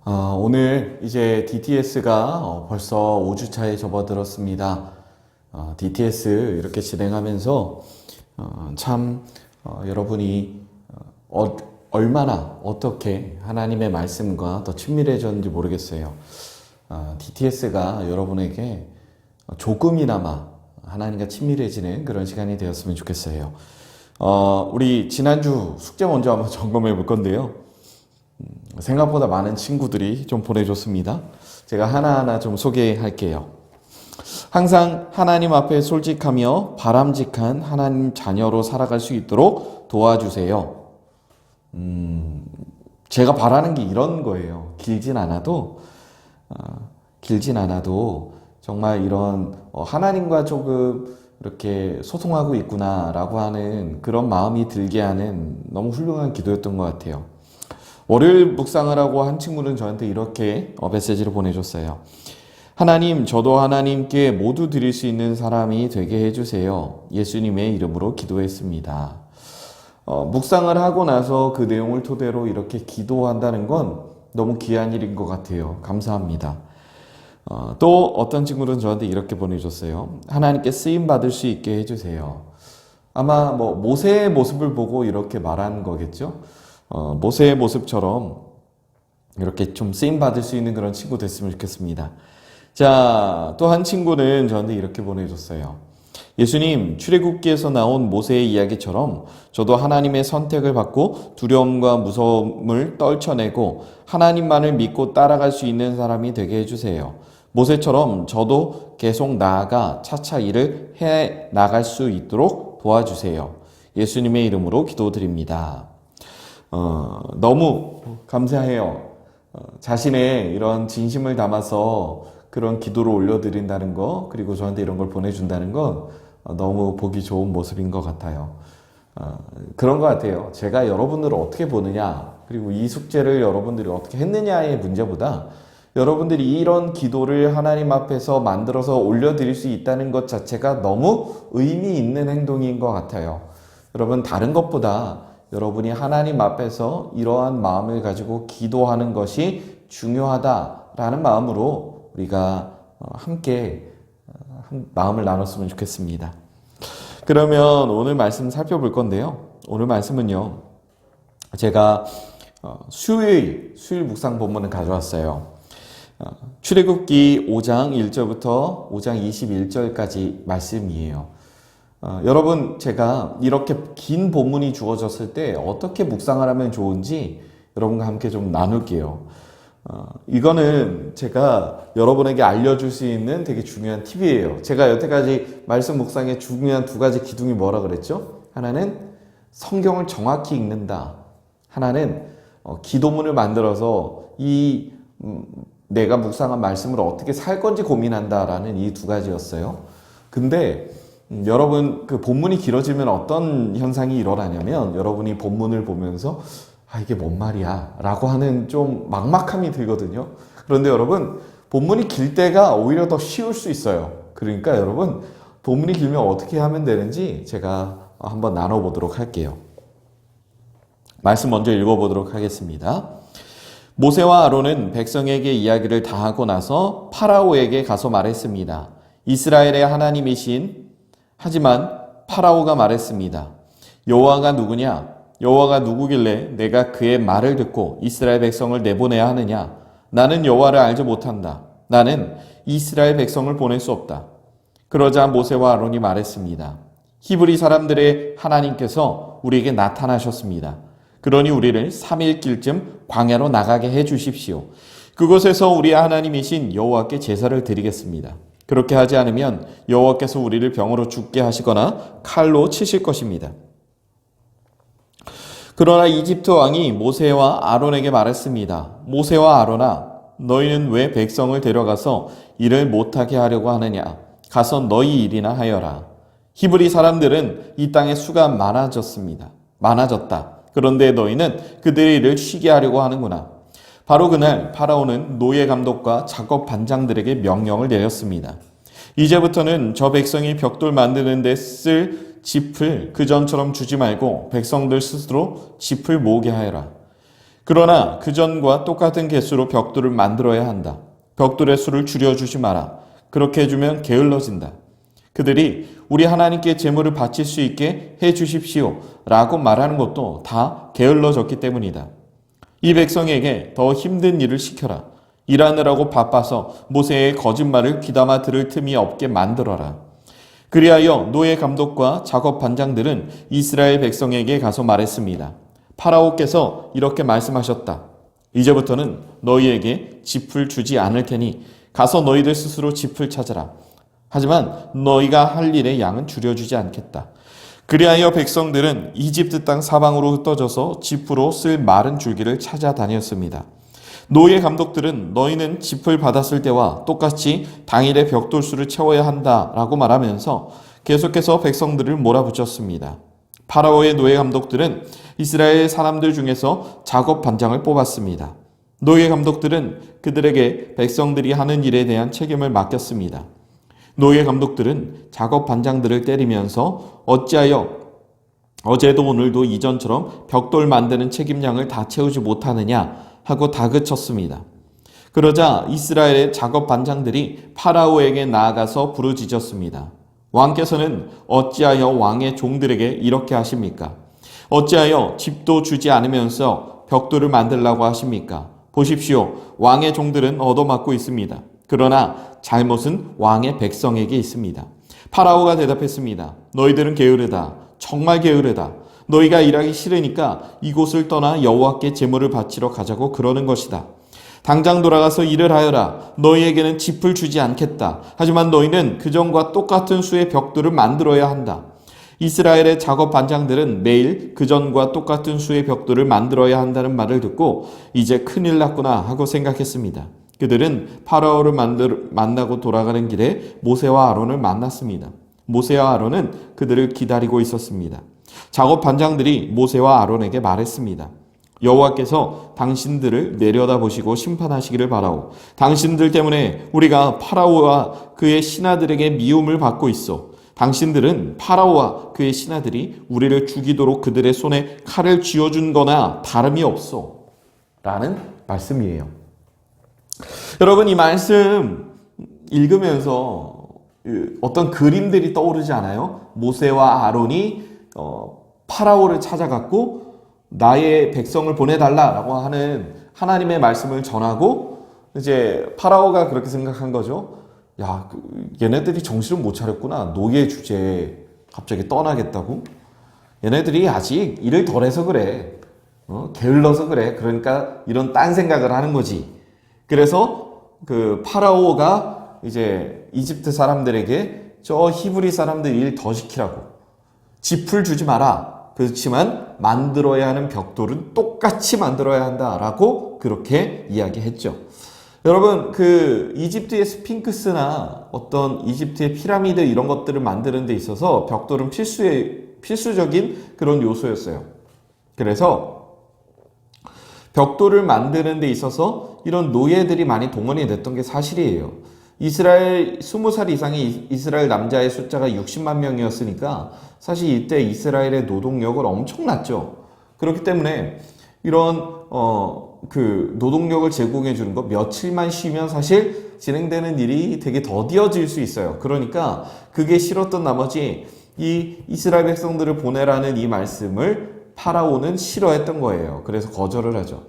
오늘 이제 DTS가 벌써 5주차에 접어들었습니다. DTS 이렇게 진행하면서 여러분이 얼마나 어떻게 하나님의 말씀과 더 친밀해졌는지 모르겠어요. DTS가 여러분에게 조금이나마 하나님과 친밀해지는 그런 시간이 되었으면 좋겠어요. 우리 지난주 숙제 먼저 한번 점검해 볼 건데요. 생각보다 많은 친구들이 좀 보내줬습니다. 제가 하나하나 좀 소개할게요. 항상 하나님 앞에 솔직하며 바람직한 하나님 자녀로 살아갈 수 있도록 도와주세요. 제가 바라는 게 이런 거예요. 길진 않아도 정말 이런 하나님과 조금 이렇게 소통하고 있구나라고 하는 그런 마음이 들게 하는 너무 훌륭한 기도였던 것 같아요. 월요일 묵상을 하고 한 친구는 저한테 이렇게 메시지를 보내줬어요. 하나님, 저도 하나님께 모두 드릴 수 있는 사람이 되게 해주세요. 예수님의 이름으로 기도했습니다. 묵상을 하고 나서 그 내용을 토대로 이렇게 기도한다는 건 너무 귀한 일인 것 같아요. 감사합니다. 또 어떤 친구는 저한테 이렇게 보내줬어요. 하나님께 쓰임 받을 수 있게 해주세요. 아마 모세의 모습을 보고 이렇게 말한 거겠죠. 모세의 모습처럼 이렇게 좀 쓰임 받을 수 있는 그런 친구 됐으면 좋겠습니다. 자, 또 한 친구는 저한테 이렇게 보내줬어요. 예수님, 출애굽기에서 나온 모세의 이야기처럼 저도 하나님의 선택을 받고 두려움과 무서움을 떨쳐내고 하나님만을 믿고 따라갈 수 있는 사람이 되게 해주세요. 모세처럼 저도 계속 나아가 차차 일을 해 나갈 수 있도록 도와주세요. 예수님의 이름으로 기도드립니다. 너무 감사해요. 자신의 이런 진심을 담아서 그런 기도를 올려드린다는 거, 그리고 저한테 이런 걸 보내준다는 건 너무 보기 좋은 모습인 것 같아요. 그런 것 같아요. 제가 여러분들을 어떻게 보느냐, 그리고 이 숙제를 여러분들이 어떻게 했느냐의 문제보다 여러분들이 이런 기도를 하나님 앞에서 만들어서 올려드릴 수 있다는 것 자체가 너무 의미 있는 행동인 것 같아요. 여러분, 다른 것보다 여러분이 하나님 앞에서 이러한 마음을 가지고 기도하는 것이 중요하다라는 마음으로 우리가 함께 마음을 나눴으면 좋겠습니다. 그러면 오늘 말씀 살펴볼 건데요. 오늘 말씀은요, 제가 수요일 묵상 본문을 가져왔어요. 출애굽기 5장 1절부터 5장 21절까지 말씀이에요. 여러분, 제가 이렇게 긴 본문이 주어졌을 때 어떻게 묵상을 하면 좋은지 여러분과 함께 좀 나눌게요. 이거는 제가 여러분에게 알려줄 수 있는 되게 중요한 팁이에요. 제가 여태까지 말씀 묵상의 중요한 두 가지 기둥이 뭐라 그랬죠? 하나는 성경을 정확히 읽는다. 하나는 기도문을 만들어서 내가 묵상한 말씀을 어떻게 살 건지 고민한다라는 이 두 가지였어요. 근데 여러분, 그 본문이 길어지면 어떤 현상이 일어나냐면 여러분이 본문을 보면서 이게 뭔 말이야 라고 하는 좀 막막함이 들거든요. 그런데 여러분, 본문이 길 때가 오히려 더 쉬울 수 있어요. 그러니까 여러분, 본문이 길면 어떻게 하면 되는지 제가 한번 나눠보도록 할게요. 말씀 먼저 읽어보도록 하겠습니다. 모세와 아론은 백성에게 이야기를 다 하고 나서 파라오에게 가서 말했습니다. 이스라엘의 하나님이신 하지만 파라오가 말했습니다. 여호와가 누구냐? 여호와가 누구길래 내가 그의 말을 듣고 이스라엘 백성을 내보내야 하느냐? 나는 여호와를 알지 못한다. 나는 이스라엘 백성을 보낼 수 없다. 그러자 모세와 아론이 말했습니다. 히브리 사람들의 하나님께서 우리에게 나타나셨습니다. 그러니 우리를 3일 길쯤 광야로 나가게 해 주십시오. 그곳에서 우리 하나님이신 여호와께 제사를 드리겠습니다. 그렇게 하지 않으면 여호와께서 우리를 병으로 죽게 하시거나 칼로 치실 것입니다. 그러나 이집트 왕이 모세와 아론에게 말했습니다. 모세와 아론아, 너희는 왜 백성을 데려가서 일을 못하게 하려고 하느냐? 가서 너희 일이나 하여라. 히브리 사람들은 이 땅에 수가 많아졌다. 그런데 너희는 그들의 일을 쉬게 하려고 하는구나. 바로 그날 파라오는 노예 감독과 작업 반장들에게 명령을 내렸습니다. 이제부터는 저 백성이 벽돌 만드는 데 쓸 짚을 그전처럼 주지 말고 백성들 스스로 짚을 모으게 하여라. 그러나 그전과 똑같은 개수로 벽돌을 만들어야 한다. 벽돌의 수를 줄여주지 마라. 그렇게 해주면 게을러진다. 그들이 우리 하나님께 제물을 바칠 수 있게 해주십시오 라고 말하는 것도 다 게을러졌기 때문이다. 이 백성에게 더 힘든 일을 시켜라. 일하느라고 바빠서 모세의 거짓말을 귀담아 들을 틈이 없게 만들어라. 그리하여 노예 감독과 작업 반장들은 이스라엘 백성에게 가서 말했습니다. 파라오께서 이렇게 말씀하셨다. 이제부터는 너희에게 짚을 주지 않을 테니 가서 너희들 스스로 짚을 찾아라. 하지만 너희가 할 일의 양은 줄여주지 않겠다. 그리하여 백성들은 이집트 땅 사방으로 흩어져서 짚으로 쓸 마른 줄기를 찾아다녔습니다. 노예 감독들은 너희는 짚을 받았을 때와 똑같이 당일의 벽돌수를 채워야 한다라고 말하면서 계속해서 백성들을 몰아붙였습니다. 파라오의 노예 감독들은 이스라엘 사람들 중에서 작업 반장을 뽑았습니다. 노예 감독들은 그들에게 백성들이 하는 일에 대한 책임을 맡겼습니다. 노예 감독들은 작업 반장들을 때리면서 어찌하여 어제도 오늘도 이전처럼 벽돌 만드는 책임량을 다 채우지 못하느냐 하고 다그쳤습니다. 그러자 이스라엘의 작업 반장들이 파라오에게 나아가서 부르짖었습니다. 왕께서는 어찌하여 왕의 종들에게 이렇게 하십니까? 어찌하여 집도 주지 않으면서 벽돌을 만들라고 하십니까? 보십시오. 왕의 종들은 얻어맞고 있습니다. 그러나 잘못은 왕의 백성에게 있습니다. 파라오가 대답했습니다. 너희들은 게으르다. 정말 게으르다. 너희가 일하기 싫으니까 이곳을 떠나 여호와께 제물을 바치러 가자고 그러는 것이다. 당장 돌아가서 일을 하여라. 너희에게는 짚을 주지 않겠다. 하지만 너희는 그전과 똑같은 수의 벽돌을 만들어야 한다. 이스라엘의 작업 반장들은 매일 그전과 똑같은 수의 벽돌을 만들어야 한다는 말을 듣고 이제 큰일 났구나 하고 생각했습니다. 그들은 파라오를 만나고 돌아가는 길에 모세와 아론을 만났습니다. 모세와 아론은 그들을 기다리고 있었습니다. 작업 반장들이 모세와 아론에게 말했습니다. 여호와께서 당신들을 내려다보시고 심판하시기를 바라오. 당신들 때문에 우리가 파라오와 그의 신하들에게 미움을 받고 있어. 당신들은 파라오와 그의 신하들이 우리를 죽이도록 그들의 손에 칼을 쥐어준 거나 다름이 없어. 라는 말씀이에요. 여러분, 이 말씀 읽으면서 어떤 그림들이 떠오르지 않아요? 모세와 아론이 파라오를 찾아갔고 나의 백성을 보내달라라고 하는 하나님의 말씀을 전하고 이제 파라오가 그렇게 생각한 거죠. 야, 얘네들이 정신을 못 차렸구나. 노예 주제에 갑자기 떠나겠다고? 얘네들이 아직 일을 덜 해서 그래. 게을러서 그래. 그러니까 이런 딴 생각을 하는 거지. 그래서 그 파라오가 이제 이집트 사람들에게 저 히브리 사람들 일 더 시키라고. 짚을 주지 마라. 그렇지만 만들어야 하는 벽돌은 똑같이 만들어야 한다라고 그렇게 이야기했죠. 여러분, 그 이집트의 스핑크스나 어떤 이집트의 피라미드 이런 것들을 만드는 데 있어서 벽돌은 필수적인 그런 요소였어요. 그래서 벽돌을 만드는 데 있어서 이런 노예들이 많이 동원이 됐던 게 사실이에요. 이스라엘 20살 이상의 이스라엘 남자의 숫자가 60만 명이었으니까 사실 이때 이스라엘의 노동력은 엄청났죠. 그렇기 때문에 이런 그 노동력을 제공해 주는 거 며칠만 쉬면 사실 진행되는 일이 되게 더디어질 수 있어요. 그러니까 그게 싫었던 나머지 이 이스라엘 백성들을 보내라는 이 말씀을 파라오는 싫어했던 거예요. 그래서 거절을 하죠.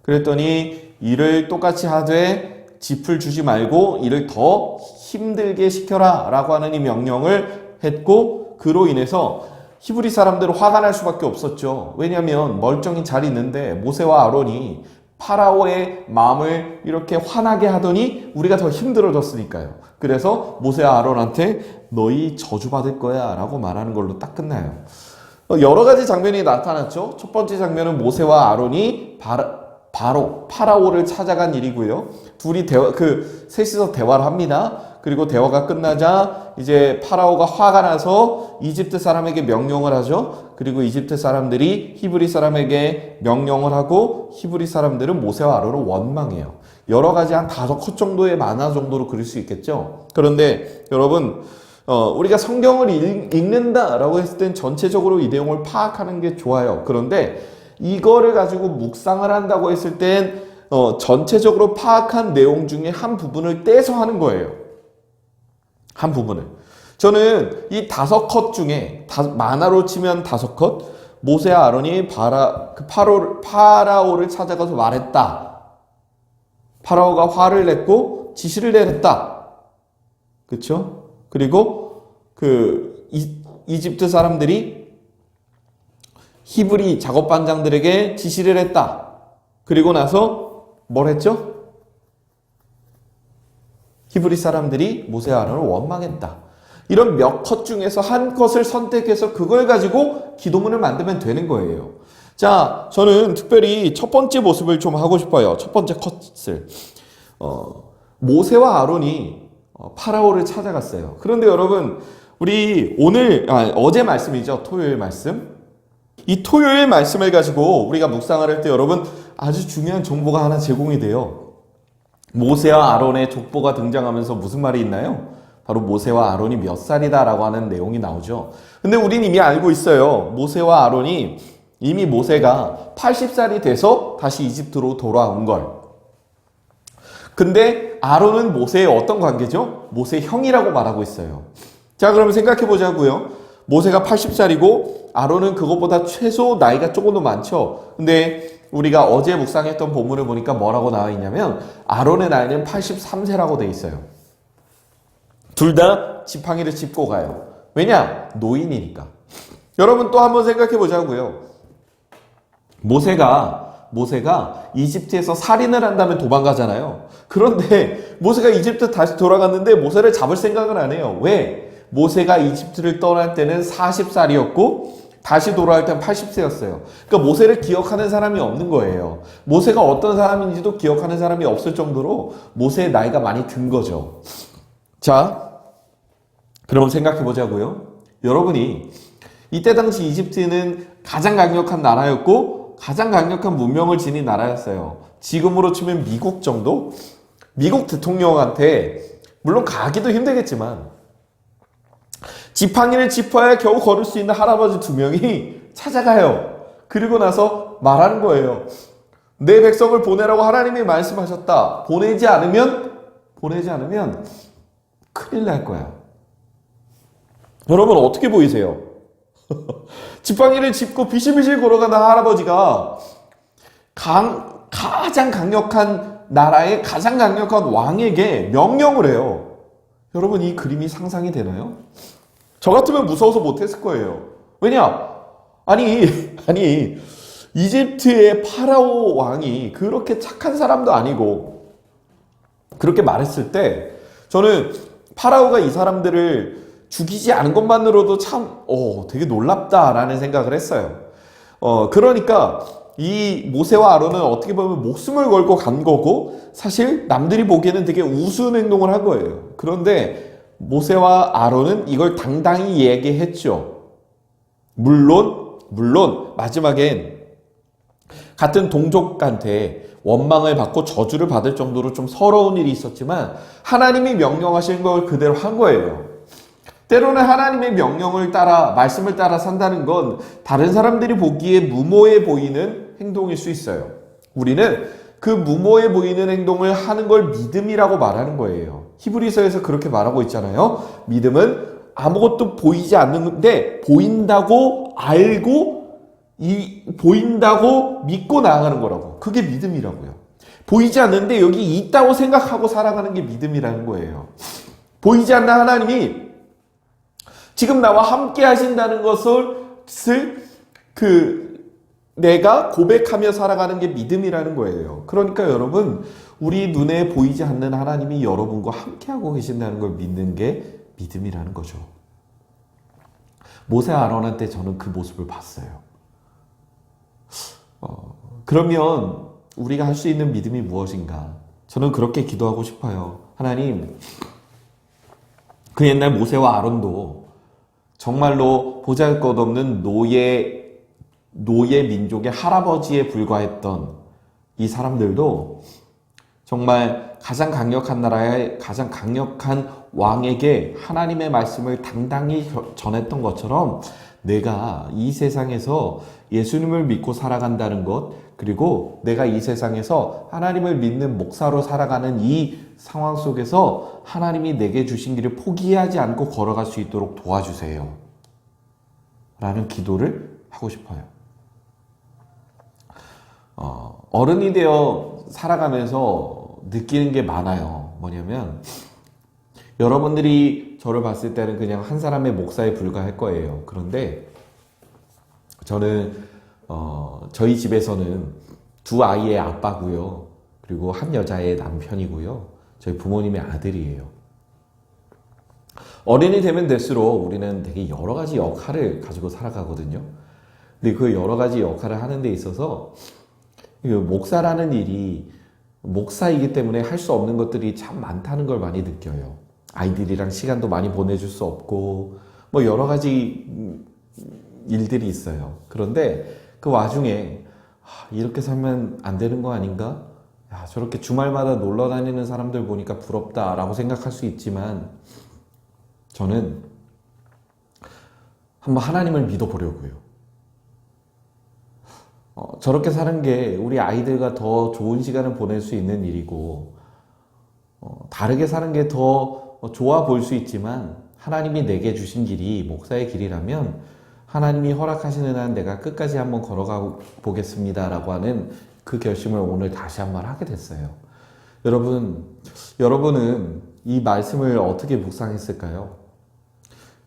그랬더니 일을 똑같이 하되 짚을 주지 말고 일을 더 힘들게 시켜라 라고 하는 이 명령을 했고, 그로 인해서 히브리 사람들은 화가 날 수밖에 없었죠. 왜냐하면 멀쩡히 잘 있는데 모세와 아론이 파라오의 마음을 이렇게 화나게 하더니 우리가 더 힘들어졌으니까요. 그래서 모세와 아론한테 너희 저주받을 거야 라고 말하는 걸로 딱 끝나요. 여러 가지 장면이 나타났죠. 첫 번째 장면은 모세와 아론이 바로 파라오를 찾아간 일이고요. 둘이 셋이서 대화를 합니다. 그리고 대화가 끝나자 이제 파라오가 화가 나서 이집트 사람에게 명령을 하죠. 그리고 이집트 사람들이 히브리 사람에게 명령을 하고 히브리 사람들은 모세와 아론을 원망해요. 여러 가지 한 5컷 정도의 만화 정도로 그릴 수 있겠죠. 그런데 여러분, 우리가 성경을 읽는다라고 했을 땐 전체적으로 이 내용을 파악하는 게 좋아요. 그런데 이거를 가지고 묵상을 한다고 했을 땐 전체적으로 파악한 내용 중에 한 부분을 떼서 하는 거예요. 한 부분을. 저는 이 5컷 중에 만화로 치면 5컷 모세와 아론이 파라오를 찾아가서 말했다. 파라오가 화를 냈고 지시를 내렸다. 그렇죠? 그리고 이집트 사람들이 히브리 작업반장들에게 지시를 했다. 그리고 나서 뭘 했죠? 히브리 사람들이 모세와 아론을 원망했다. 이런 몇 컷 중에서 한 컷을 선택해서 그걸 가지고 기도문을 만들면 되는 거예요. 자, 저는 특별히 첫 번째 모습을 좀 하고 싶어요. 첫 번째 컷을. 모세와 아론이 파라오를 찾아갔어요. 그런데 여러분, 우리 어제 말씀이죠. 토요일 말씀. 이 토요일 말씀을 가지고 우리가 묵상을 할 때 여러분 아주 중요한 정보가 하나 제공이 돼요. 모세와 아론의 족보가 등장하면서 무슨 말이 있나요? 바로 모세와 아론이 몇 살이다 라고 하는 내용이 나오죠. 근데 우린 이미 알고 있어요. 모세와 아론이 이미 모세가 80살이 돼서 다시 이집트로 돌아온 걸. 근데 아론은 모세의 어떤 관계죠? 모세의 형이라고 말하고 있어요. 자, 그러면 생각해 보자고요. 모세가 80살이고 아론은 그것보다 최소 나이가 조금 더 많죠. 근데 우리가 어제 묵상했던 본문을 보니까 뭐라고 나와 있냐면 아론의 나이는 83세라고 돼 있어요. 둘 다 지팡이를 짚고 가요. 왜냐? 노인이니까. 여러분 또 한번 생각해 보자고요. 모세가 이집트에서 살인을 한다면 도망가잖아요. 그런데 모세가 이집트 다시 돌아갔는데 모세를 잡을 생각은 안 해요. 왜? 모세가 이집트를 떠날 때는 40살이었고 다시 돌아올 때는 80세였어요. 그러니까 모세를 기억하는 사람이 없는 거예요. 모세가 어떤 사람인지도 기억하는 사람이 없을 정도로 모세의 나이가 많이 든 거죠. 자, 그럼 생각해 보자고요. 여러분이 이때 당시 이집트는 가장 강력한 나라였고 가장 강력한 문명을 지닌 나라였어요. 지금으로 치면 미국 정도? 미국 대통령한테 물론 가기도 힘들겠지만 지팡이를 짚어야 겨우 걸을 수 있는 할아버지 2명이 찾아가요. 그리고 나서 말하는 거예요. 내 백성을 보내라고 하나님이 말씀하셨다. 보내지 않으면 큰일 날 거야. 여러분 어떻게 보이세요? 지팡이를 짚고 비실비실 걸어가는 할아버지가 가장 강력한 나라의 가장 강력한 왕에게 명령을 해요. 여러분 이 그림이 상상이 되나요? 저 같으면 무서워서 못했을 거예요. 왜냐? 아니 이집트의 파라오 왕이 그렇게 착한 사람도 아니고 그렇게 말했을 때 저는 파라오가 이 사람들을 죽이지 않은 것만으로도 참 되게 놀랍다라는 생각을 했어요. 그러니까 이 모세와 아론은 어떻게 보면 목숨을 걸고 간 거고 사실 남들이 보기에는 되게 우스운 행동을 한 거예요. 그런데 모세와 아론은 이걸 당당히 얘기했죠. 물론 마지막엔 같은 동족한테 원망을 받고 저주를 받을 정도로 좀 서러운 일이 있었지만 하나님이 명령하신 걸 그대로 한 거예요. 때로는 하나님의 명령을 따라 말씀을 따라 산다는 건 다른 사람들이 보기에 무모해 보이는 행동일 수 있어요. 우리는 그 무모해 보이는 행동을 하는 걸 믿음이라고 말하는 거예요. 히브리서에서 그렇게 말하고 있잖아요. 믿음은 아무것도 보이지 않는데 보인다고 알고 보인다고 믿고 나아가는 거라고. 그게 믿음이라고요. 보이지 않는데 여기 있다고 생각하고 살아가는 게 믿음이라는 거예요. 보이지 않는 하나님이 지금 나와 함께 하신다는 것을 내가 고백하며 살아가는 게 믿음이라는 거예요. 그러니까 여러분, 우리 눈에 보이지 않는 하나님이 여러분과 함께하고 계신다는 걸 믿는 게 믿음이라는 거죠. 모세 아론한테 저는 그 모습을 봤어요. 그러면 우리가 할 수 있는 믿음이 무엇인가? 저는 그렇게 기도하고 싶어요. 하나님, 그 옛날 모세와 아론도 정말로 보잘것없는 노예 민족의 할아버지에 불과했던 이 사람들도 정말 가장 강력한 나라의 가장 강력한 왕에게 하나님의 말씀을 당당히 전했던 것처럼 내가 이 세상에서 예수님을 믿고 살아간다는 것, 그리고 내가 이 세상에서 하나님을 믿는 목사로 살아가는 이 상황 속에서 하나님이 내게 주신 길을 포기하지 않고 걸어갈 수 있도록 도와주세요. 라는 기도를 하고 싶어요. 어른이 되어 살아가면서 느끼는 게 많아요. 뭐냐면 여러분들이 저를 봤을 때는 그냥 한 사람의 목사에 불과할 거예요. 그런데 저는 저희 집에서는 두 아이의 아빠고요. 그리고 한 여자의 남편이고요. 저희 부모님의 아들이에요. 어른이 되면 될수록 우리는 되게 여러 가지 역할을 가지고 살아가거든요. 근데 그 여러 가지 역할을 하는 데 있어서 목사라는 일이 목사이기 때문에 할 수 없는 것들이 참 많다는 걸 많이 느껴요. 아이들이랑 시간도 많이 보내줄 수 없고 뭐 여러 가지 일들이 있어요. 그런데 그 와중에 이렇게 살면 안 되는 거 아닌가? 야, 저렇게 주말마다 놀러 다니는 사람들 보니까 부럽다라고 생각할 수 있지만 저는 한번 하나님을 믿어보려고요. 저렇게 사는 게 우리 아이들과 더 좋은 시간을 보낼 수 있는 일이고 다르게 사는 게 더 좋아 보일 수 있지만 하나님이 내게 주신 길이 목사의 길이라면 하나님이 허락하시는 한 내가 끝까지 한번 걸어가 보겠습니다라고 하는 그 결심을 오늘 다시 한번 하게 됐어요. 여러분은 이 말씀을 어떻게 묵상했을까요?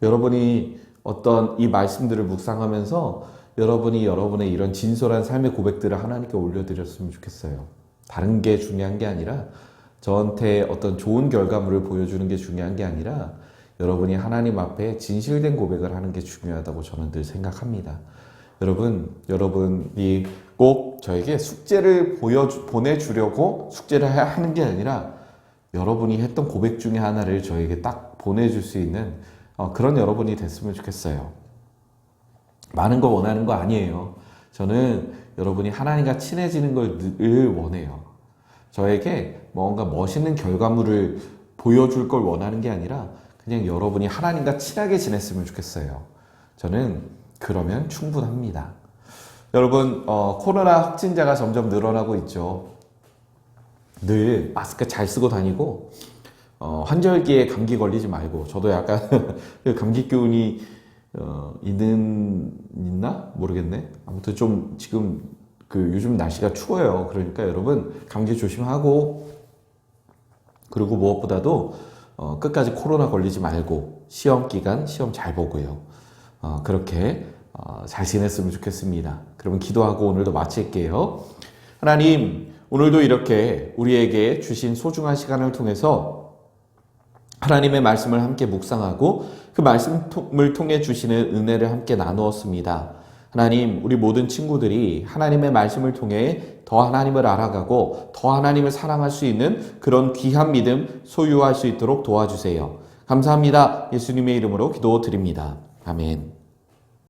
여러분이 어떤 이 말씀들을 묵상하면서 여러분이 여러분의 이런 진솔한 삶의 고백들을 하나님께 올려드렸으면 좋겠어요. 다른 게 중요한 게 아니라 저한테 어떤 좋은 결과물을 보여주는 게 중요한 게 아니라 여러분이 하나님 앞에 진실된 고백을 하는 게 중요하다고 저는 늘 생각합니다. 여러분이 꼭 저에게 숙제를 보내주려고 숙제를 하는 게 아니라 여러분이 했던 고백 중에 하나를 저에게 딱 보내줄 수 있는 그런 여러분이 됐으면 좋겠어요. 많은 거 원하는 거 아니에요. 저는 여러분이 하나님과 친해지는 걸 늘 원해요. 저에게 뭔가 멋있는 결과물을 보여줄 걸 원하는 게 아니라 그냥 여러분이 하나님과 친하게 지냈으면 좋겠어요. 저는 그러면 충분합니다. 여러분, 코로나 확진자가 점점 늘어나고 있죠. 늘 마스크 잘 쓰고 다니고 환절기에 감기 걸리지 말고, 저도 약간 감기 기운이 있나? 모르겠네. 아무튼 좀 지금 요즘 날씨가 추워요. 그러니까 여러분 감기 조심하고, 그리고 무엇보다도 끝까지 코로나 걸리지 말고 시험 기간 시험 잘 보고요. 그렇게 잘 지냈으면 좋겠습니다. 그러면 기도하고 오늘도 마칠게요. 하나님, 오늘도 이렇게 우리에게 주신 소중한 시간을 통해서 하나님의 말씀을 함께 묵상하고 그 말씀을 통해 주시는 은혜를 함께 나누었습니다. 하나님, 우리 모든 친구들이 하나님의 말씀을 통해 더 하나님을 알아가고 더 하나님을 사랑할 수 있는 그런 귀한 믿음 소유할 수 있도록 도와주세요. 감사합니다. 예수님의 이름으로 기도드립니다. 아멘.